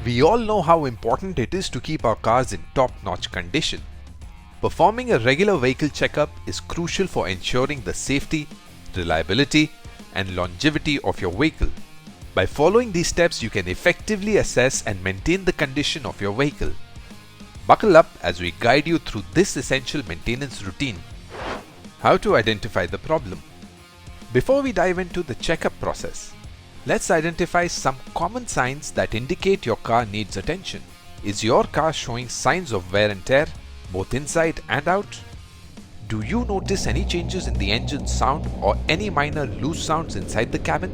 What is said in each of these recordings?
We all know how important it is to keep our cars in top-notch condition. Performing a regular vehicle checkup is crucial for ensuring the safety, reliability, and longevity of your vehicle. By following these steps, you can effectively assess and maintain the condition of your vehicle. Buckle up as we guide you through this essential maintenance routine. How to identify the problem. Before we dive into the checkup process, let's identify some common signs that indicate your car needs attention. Is your car showing signs of wear and tear, both inside and out? Do you notice any changes in the engine sound or any minor loose sounds inside the cabin?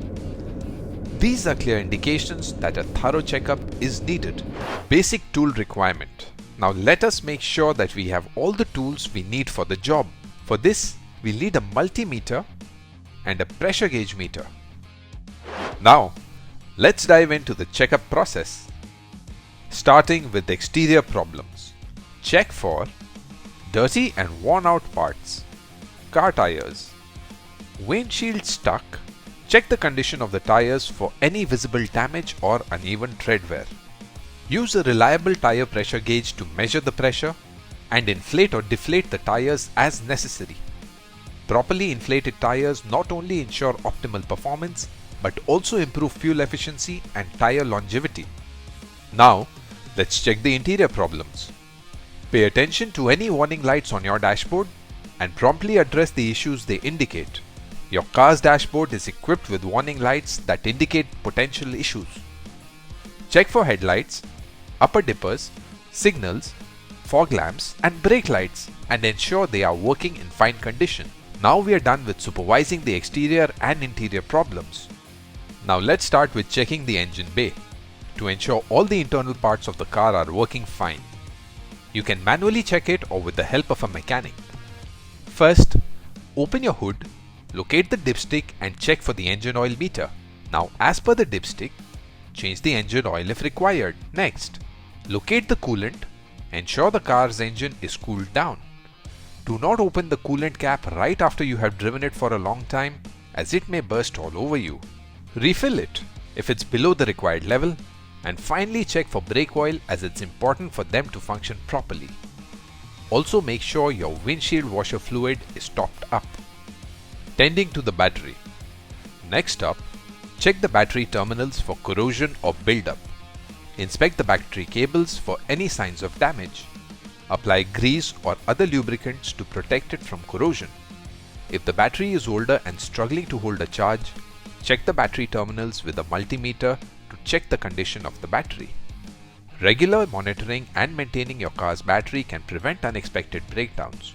These are clear indications that a thorough checkup is needed. Basic tool requirement. Now let us make sure that we have all the tools we need for the job. For this, we'll need a multimeter and a pressure gauge meter. Now, let's dive into the checkup process. Starting with the exterior problems. Check for dirty and worn out parts, car tires, windshield stuck. Check the condition of the tires for any visible damage or uneven tread wear. Use a reliable tire pressure gauge to measure the pressure and inflate or deflate the tires as necessary. Properly inflated tires not only ensure optimal performance but also improve fuel efficiency and tire longevity. Now, let's check the interior problems. Pay attention to any warning lights on your dashboard and promptly address the issues they indicate. Your car's dashboard is equipped with warning lights that indicate potential issues. Check for headlights, upper dippers, signals, fog lamps and brake lights and ensure they are working in fine condition. Now we are done with supervising the exterior and interior problems. Now let's start with checking the engine bay to ensure all the internal parts of the car are working fine. You can manually check it or with the help of a mechanic. First, open your hood, locate the dipstick and check for the engine oil meter. Now as per the dipstick, change the engine oil if required. Next, locate the coolant. Ensure the car's engine is cooled down. Do not open the coolant cap right after you have driven it for a long time as it may burst all over you. Refill it if it's below the required level. And finally check for brake oil as it's important for them to function properly. Also make sure your windshield washer fluid is topped up. Tending to the battery. Next up, check the battery terminals for corrosion or buildup. Inspect the battery cables for any signs of damage. Apply grease or other lubricants to protect it from corrosion. If the battery is older and struggling to hold a charge, check the battery terminals with a multimeter to check the condition of the battery. Regular monitoring and maintaining your car's battery can prevent unexpected breakdowns.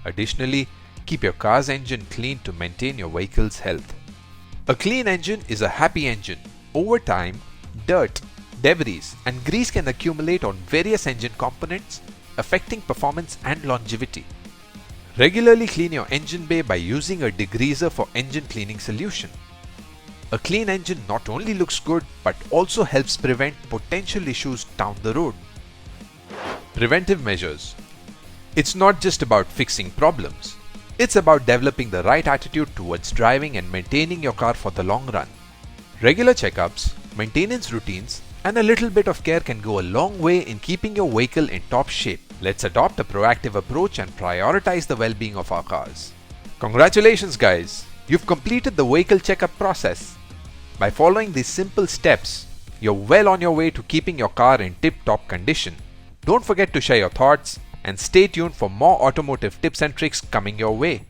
Additionally, keep your car's engine clean to maintain your vehicle's health. A clean engine is a happy engine. Over time, dirt, debris and grease can accumulate on various engine components, affecting performance and longevity. Regularly clean your engine bay by using a degreaser for engine cleaning solution. A clean engine not only looks good but also helps prevent potential issues down the road. Preventive measures. It's not just about fixing problems. It's about developing the right attitude towards driving and maintaining your car for the long run. Regular checkups, maintenance routines, and a little bit of care can go a long way in keeping your vehicle in top shape. Let's adopt a proactive approach and prioritize the well-being of our cars. Congratulations guys! You've completed the vehicle checkup process. By following these simple steps, you're well on your way to keeping your car in tip-top condition. Don't forget to share your thoughts and stay tuned for more automotive tips and tricks coming your way.